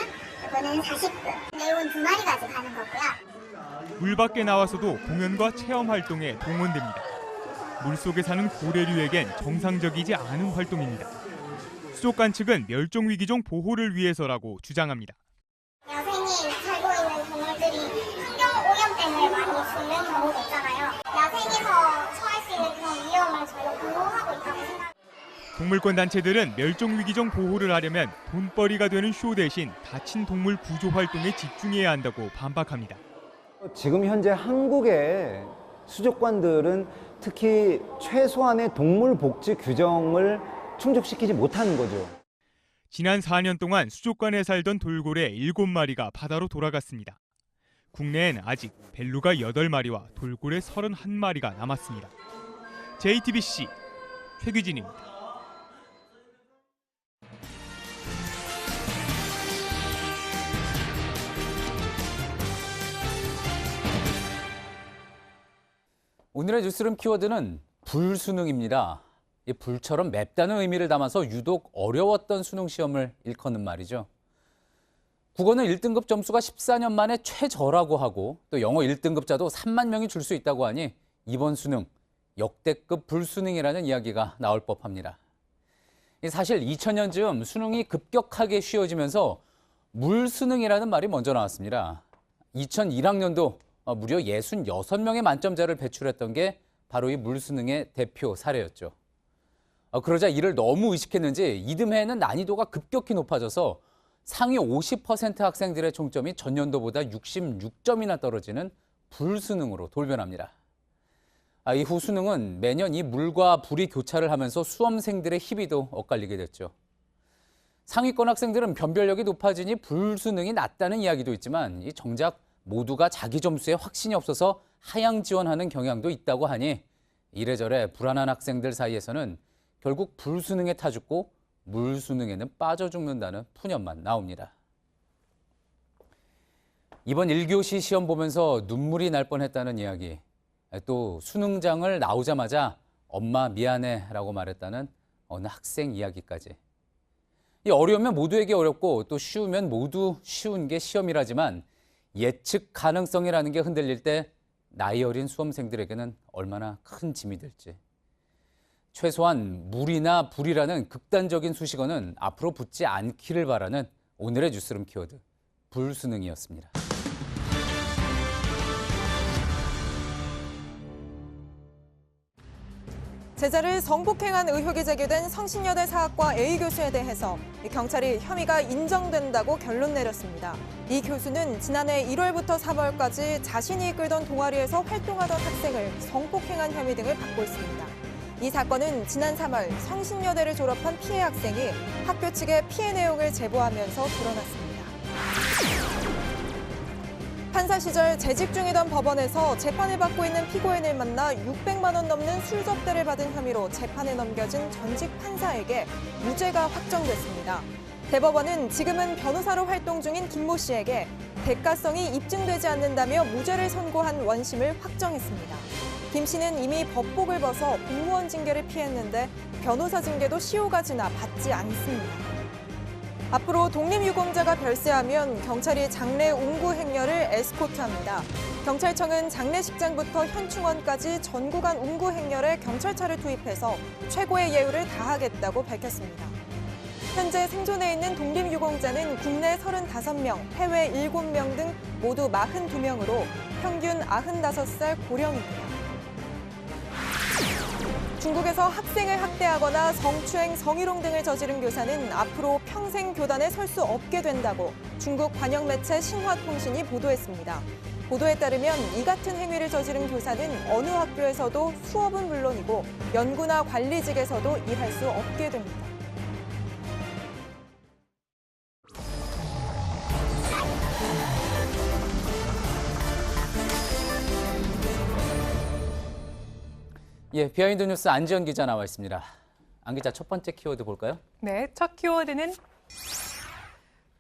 이거는 40분. 네온 2마리가 지금 하는 거고요. 물 밖에 나와서도 공연과 체험 활동에 동원됩니다. 물속에 사는 고래류에겐 정상적이지 않은 활동입니다. 수족관 측은 멸종위기종 보호를 위해서라고 주장합니다. 야생이 살고 있는 동물들이 환경 오염 때문에 많이 죽는 경우도 있잖아요. 야생에서 처할 수 있는 그런 위험을 저희가 보호하고 있다고 생각합니다. 동물권 단체들은 멸종위기종 보호를 하려면 돈벌이가 되는 쇼 대신 다친 동물 구조 활동에 집중해야 한다고 반박합니다. 지금 현재 한국의 수족관들은 특히 최소한의 동물 복지 규정을 충족시키지 못하는 거죠. 지난 4년 동안 수족관에 살던 돌고래 7마리가 바다로 돌아갔습니다. 국내엔 아직 벨루가 8마리와 돌고래 31마리가 남았습니다. JTBC 최규진입니다. 오늘의 뉴스룸 키워드는 불수능입니다. 이 불처럼 맵다는 의미를 담아서 유독 어려웠던 수능 시험을 일컫는 말이죠. 국어는 1등급 점수가 14년 만에 최저라고 하고 또 영어 1등급자도 3만 명이 줄 수 있다고 하니 이번 수능 역대급 불수능이라는 이야기가 나올 법합니다. 사실 2000년쯤 수능이 급격하게 쉬워지면서 물수능이라는 말이 먼저 나왔습니다. 2001학년도 무려 66명의 만점자를 배출했던 게 바로 이 물수능의 대표 사례였죠. 그러자 이를 너무 의식했는지 이듬해에는 난이도가 급격히 높아져서 상위 50% 학생들의 총점이 전년도보다 66점이나 떨어지는 불수능으로 돌변합니다. 이후 수능은 매년 이 물과 불이 교차를 하면서 수험생들의 희비도 엇갈리게 됐죠. 상위권 학생들은 변별력이 높아지니 불수능이 낫다는 이야기도 있지만 정작 모두가 자기 점수에 확신이 없어서 하향 지원하는 경향도 있다고 하니 이래저래 불안한 학생들 사이에서는 결국 불수능에 타 죽고 물수능에는 빠져 죽는다는 푸념만 나옵니다. 이번 1교시 시험 보면서 눈물이 날 뻔했다는 이야기, 또 수능장을 나오자마자 엄마 미안해라고 말했다는 어느 학생 이야기까지. 이 어려우면 모두에게 어렵고 또 쉬우면 모두 쉬운 게 시험이라지만 예측 가능성이라는 게 흔들릴 때 나이 어린 수험생들에게는 얼마나 큰 짐이 될지. 최소한 물이나 불이라는 극단적인 수식어는 앞으로 붙지 않기를 바라는 오늘의 뉴스룸 키워드, 불수능이었습니다. 제자를 성폭행한 의혹이 제기된 성신여대 사학과 A 교수에 대해서 경찰이 혐의가 인정된다고 결론 내렸습니다. 이 교수는 지난해 1월부터 3월까지 자신이 이끌던 동아리에서 활동하던 학생을 성폭행한 혐의 등을 받고 있습니다. 이 사건은 지난 3월 성신여대를 졸업한 피해 학생이 학교 측에 피해 내용을 제보하면서 드러났습니다. 판사 시절 재직 중이던 법원에서 재판을 받고 있는 피고인을 만나 600만 원 넘는 술 접대를 받은 혐의로 재판에 넘겨진 전직 판사에게 무죄가 확정됐습니다. 대법원은 지금은 변호사로 활동 중인 김모 씨에게 대가성이 입증되지 않는다며 무죄를 선고한 원심을 확정했습니다. 김 씨는 이미 법복을 벗어 공무원 징계를 피했는데 변호사 징계도 시효가 지나 받지 않습니다. 앞으로 독립유공자가 별세하면 경찰이 장례 옹구 행렬을 에스코트합니다. 경찰청은 장례식장부터 현충원까지 전 구간 옹구 행렬에 경찰차를 투입해서 최고의 예우를 다하겠다고 밝혔습니다. 현재 생존해 있는 독립유공자는 국내 35명, 해외 7명 등 모두 42명으로 평균 95살 고령입니다. 중국에서 학생을 학대하거나 성추행, 성희롱 등을 저지른 교사는 앞으로 평생 교단에 설 수 없게 된다고 중국 관영 매체 신화통신이 보도했습니다. 보도에 따르면 이 같은 행위를 저지른 교사는 어느 학교에서도 수업은 물론이고 연구나 관리직에서도 일할 수 없게 됩니다. 예, 비하인드 뉴스 안지연 기자 나와 있습니다. 안 기자, 첫 번째 키워드 볼까요? 네, 첫 키워드는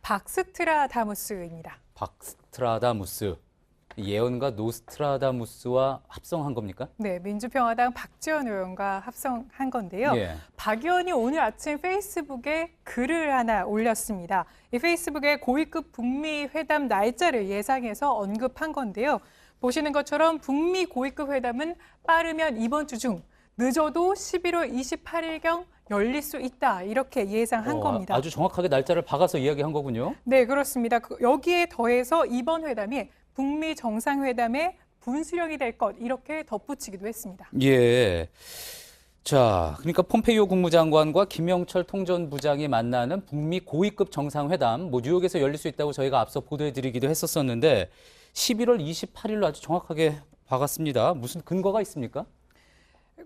박스트라다무스입니다. 박스트라다무스. 예언가 노스트라다무스와 합성한 겁니까? 네, 민주평화당 박지원 의원과 합성한 건데요. 예. 박 의원이 오늘 아침 페이스북에 글을 하나 올렸습니다. 이 페이스북에 고위급 북미 회담 날짜를 예상해서 언급한 건데요. 보시는 것처럼 북미 고위급 회담은 빠르면 이번 주 중, 늦어도 11월 28일경 열릴 수 있다, 이렇게 예상한 겁니다. 아주 정확하게 날짜를 박아서 이야기한 거군요. 네, 그렇습니다. 여기에 더해서 이번 회담이 북미 정상회담의 분수령이 될 것, 이렇게 덧붙이기도 했습니다. 예. 자, 그러니까 폼페이오 국무장관과 김영철 통전부장이 만나는 북미 고위급 정상회담, 뉴욕에서 열릴 수 있다고 저희가 앞서 보도해드리기도 했었었는데 11월 28일로 아주 정확하게 박았습니다. 무슨 근거가 있습니까?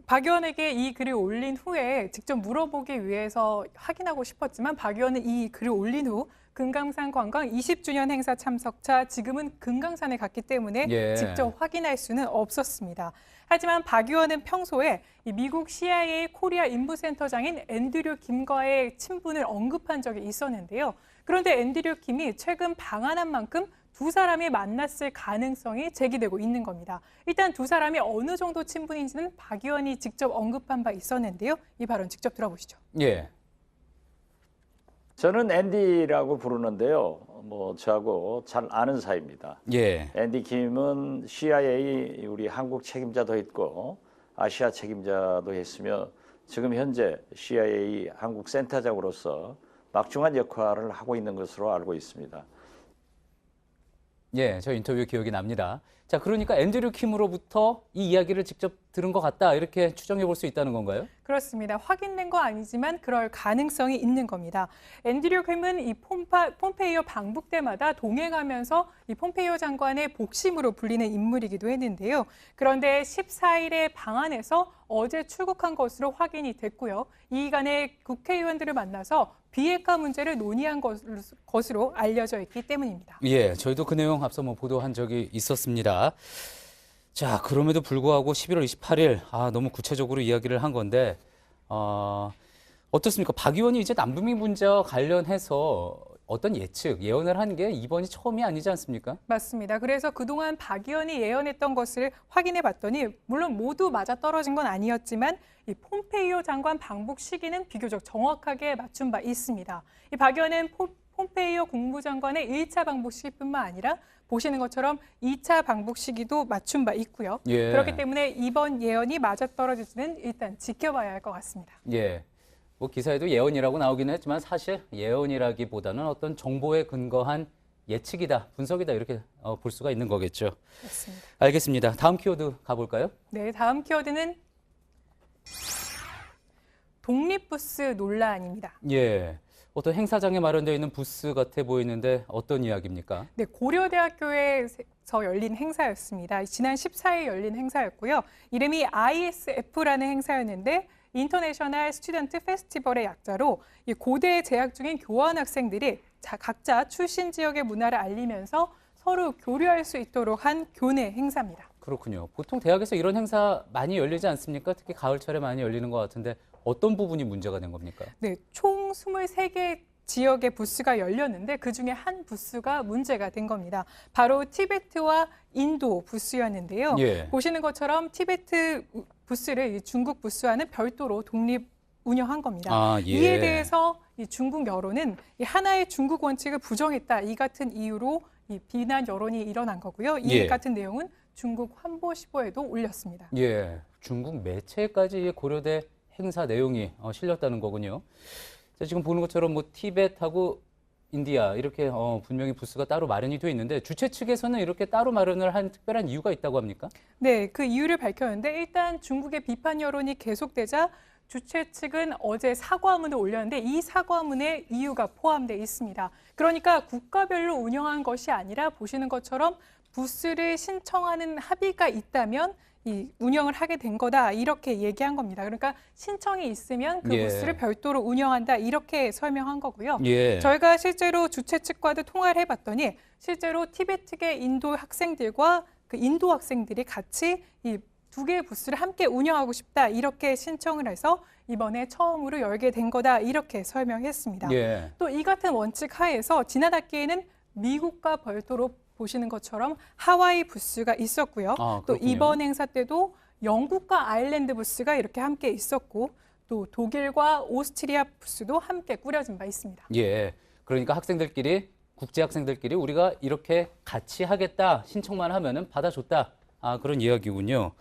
박 의원에게 이 글을 올린 후에 직접 물어보기 위해서 확인하고 싶었지만 박 의원은 이 글을 올린 후 금강산 관광 20주년 행사 참석차 지금은 금강산에 갔기 때문에 직접 확인할 수는 없었습니다. 하지만 박 의원은 평소에 미국 CIA 코리아 인부센터장인 앤드류 김과의 친분을 언급한 적이 있었는데요. 그런데 앤드류 김이 최근 방한한 만큼 두 사람이 만났을 가능성이 제기되고 있는 겁니다. 일단 두 사람이 어느 정도 친분인지는 박 의원이 직접 언급한 바 있었는데요. 이 발언 직접 들어보시죠. 예. 저는 앤디라고 부르는데요. 저하고 잘 아는 사이입니다. 예. 앤디 김은 CIA 우리 한국 책임자도 했고 아시아 책임자도 했으며 지금 현재 CIA 한국 센터장으로서 막중한 역할을 하고 있는 것으로 알고 있습니다. 예, 저 인터뷰 기억이 납니다. 자, 그러니까 앤드류 킴으로부터 이 이야기를 직접 들은 것 같다, 이렇게 추정해 볼 수 있다는 건가요? 그렇습니다. 확인된 건 아니지만 그럴 가능성이 있는 겁니다. 앤드류 킴은 이 폼페이오 방북 때마다 동행하면서 이 폼페이오 장관의 복심으로 불리는 인물이기도 했는데요. 그런데 14일에 방한해서 어제 출국한 것으로 확인이 됐고요. 이 기간에 국회의원들을 만나서 비핵화 문제를 논의한 것으로 알려져 있기 때문입니다. 예, 저희도 그 내용 앞서 보도한 적이 있었습니다. 자, 그럼에도 불구하고 11월 28일, 너무 구체적으로 이야기를 한 건데, 어떻습니까? 박 의원이 이제 남북미 문제와 관련해서 어떤 예언을 한 게 이번이 처음이 아니지 않습니까? 맞습니다. 그래서 그동안 박 의원이 예언했던 것을 확인해 봤더니 물론 모두 맞아떨어진 건 아니었지만 이 폼페이오 장관 방북 시기는 비교적 정확하게 맞춘 바 있습니다. 이 박 의원은 폼페이오 국무장관의 1차 방북 시기뿐만 아니라 보시는 것처럼 2차 방북 시기도 맞춘 바 있고요. 예. 그렇기 때문에 이번 예언이 맞아떨어질지는 일단 지켜봐야 할 것 같습니다. 예. 뭐 기사에도 예언이라고 나오기는 했지만 사실 예언이라기보다는 어떤 정보에 근거한 예측이다, 분석이다 이렇게 볼 수가 있는 거겠죠. 맞습니다. 알겠습니다. 다음 키워드 가볼까요? 네, 다음 키워드는 독립부스 논란입니다. 예. 어떤 행사장에 마련되어 있는 부스 같아 보이는데 어떤 이야기입니까? 네, 고려대학교에서 열린 행사였습니다. 지난 14일 열린 행사였고요. 이름이 ISF라는 행사였는데 인터내셔널 스튜던트 페스티벌의 약자로 고대에 재학 중인 교환 학생들이 각자 출신 지역의 문화를 알리면서 서로 교류할 수 있도록 한 교내 행사입니다. 그렇군요. 보통 대학에서 이런 행사 많이 열리지 않습니까? 특히 가을철에 많이 열리는 것 같은데 어떤 부분이 문제가 된 겁니까? 네, 총 23개 지역의 부스가 열렸는데 그중에 한 부스가 문제가 된 겁니다. 바로 티베트와 인도 부스였는데요. 예. 보시는 것처럼 티베트 부스를 중국 부스와는 별도로 독립 운영한 겁니다. 아, 예. 이에 대해서 이 중국 여론은 이 하나의 중국 원칙을 부정했다. 이 같은 이유로 이 비난 여론이 일어난 거고요. 이 예. 같은 내용은 중국 환보시보에도 올렸습니다. 예, 중국 매체까지 고려대 행사 내용이 실렸다는 거군요. 자, 지금 보는 것처럼 뭐 티벳하고 인디아 이렇게 분명히 부스가 따로 마련이 되어 있는데 주최 측에서는 이렇게 따로 마련을 한 특별한 이유가 있다고 합니까? 네, 그 이유를 밝혔는데 일단 중국의 비판 여론이 계속되자 주최 측은 어제 사과문을 올렸는데 이 사과문에 이유가 포함되어 있습니다. 그러니까 국가별로 운영한 것이 아니라 보시는 것처럼 부스를 신청하는 합의가 있다면 이 운영을 하게 된 거다 이렇게 얘기한 겁니다. 그러니까 신청이 있으면 그 예. 부스를 별도로 운영한다 이렇게 설명한 거고요. 예. 저희가 실제로 주최 측과도 통화를 해봤더니 실제로 티베트계 인도 학생들과 그 인도 학생들이 같이 이 두 개의 부스를 함께 운영하고 싶다 이렇게 신청을 해서 이번에 처음으로 열게 된 거다 이렇게 설명했습니다. 예. 또 이 같은 원칙 하에서 지난 학기에는 미국과 별도로 보시는 것처럼 하와이 부스가 있었고요. 아, 또 그렇군요. 이번 행사 때도 영국과 아일랜드 부스가 이렇게 함께 있었고 또 독일과 오스트리아 부스도 함께 꾸려진 바 있습니다. 예. 그러니까 학생들끼리 국제 학생들끼리 우리가 이렇게 같이 하겠다 신청만 하면은 받아줬다. 아, 그런 이야기군요.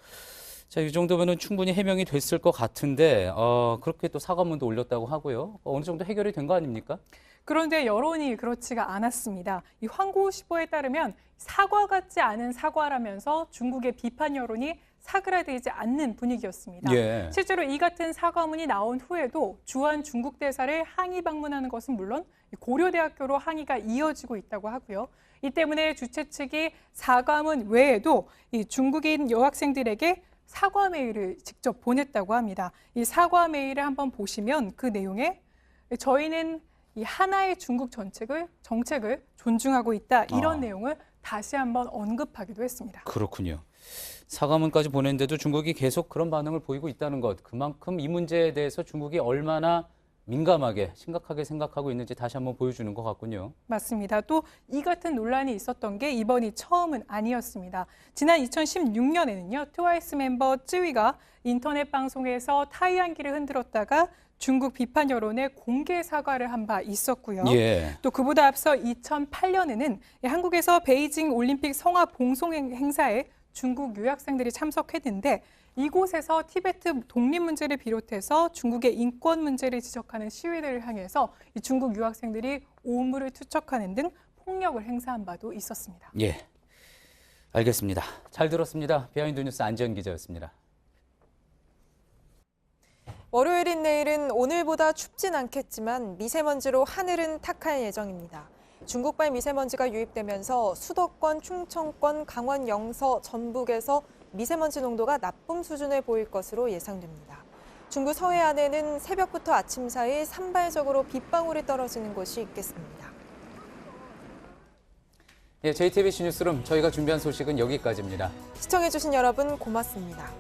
자, 이 정도면은 충분히 해명이 됐을 것 같은데 그렇게 또 사과문도 올렸다고 하고요. 어느 정도 해결이 된 거 아닙니까? 그런데 여론이 그렇지가 않았습니다. 이 환구시보에 따르면 사과 같지 않은 사과라면서 중국의 비판 여론이 사그라들지 않는 분위기였습니다. 예. 실제로 이 같은 사과문이 나온 후에도 주한 중국 대사를 항의 방문하는 것은 물론 고려대학교로 항의가 이어지고 있다고 하고요. 이 때문에 주최 측이 사과문 외에도 이 중국인 여학생들에게 사과 메일을 직접 보냈다고 합니다. 이 사과 메일을 한번 보시면 그 내용에 저희는 이 하나의 중국 정책을 존중하고 있다 이런 내용을 다시 한번 언급하기도 했습니다. 그렇군요. 사과문까지 보냈는데도 중국이 계속 그런 반응을 보이고 있다는 것, 그만큼 이 문제에 대해서 중국이 얼마나 민감하게 심각하게 생각하고 있는지 다시 한번 보여주는 것 같군요. 맞습니다. 또 이 같은 논란이 있었던 게 이번이 처음은 아니었습니다. 지난 2016년에는요. 트와이스 멤버 쯔위가 인터넷 방송에서 타이완기를 흔들었다가 중국 비판 여론에 공개 사과를 한 바 있었고요. 예. 또 그보다 앞서 2008년에는 한국에서 베이징 올림픽 성화 봉송 행사에 중국 유학생들이 참석했는데 이곳에서 티베트 독립 문제를 비롯해서 중국의 인권 문제를 지적하는 시위대를 향해서 이 중국 유학생들이 오물을 투척하는 등 폭력을 행사한 바도 있었습니다. 예, 알겠습니다. 잘 들었습니다. 비하인드 뉴스 안지연 기자였습니다. 월요일인 내일은 오늘보다 춥진 않겠지만 미세먼지로 하늘은 탁할 예정입니다. 중국발 미세먼지가 유입되면서 수도권, 충청권, 강원, 영서, 전북에서 미세먼지 농도가 나쁨 수준을 보일 것으로 예상됩니다. 중부 서해안에는 새벽부터 아침 사이 산발적으로 빗방울이 떨어지는 곳이 있겠습니다. 예, JTBC 뉴스룸 저희가 준비한 소식은 여기까지입니다. 시청해주신 여러분 고맙습니다.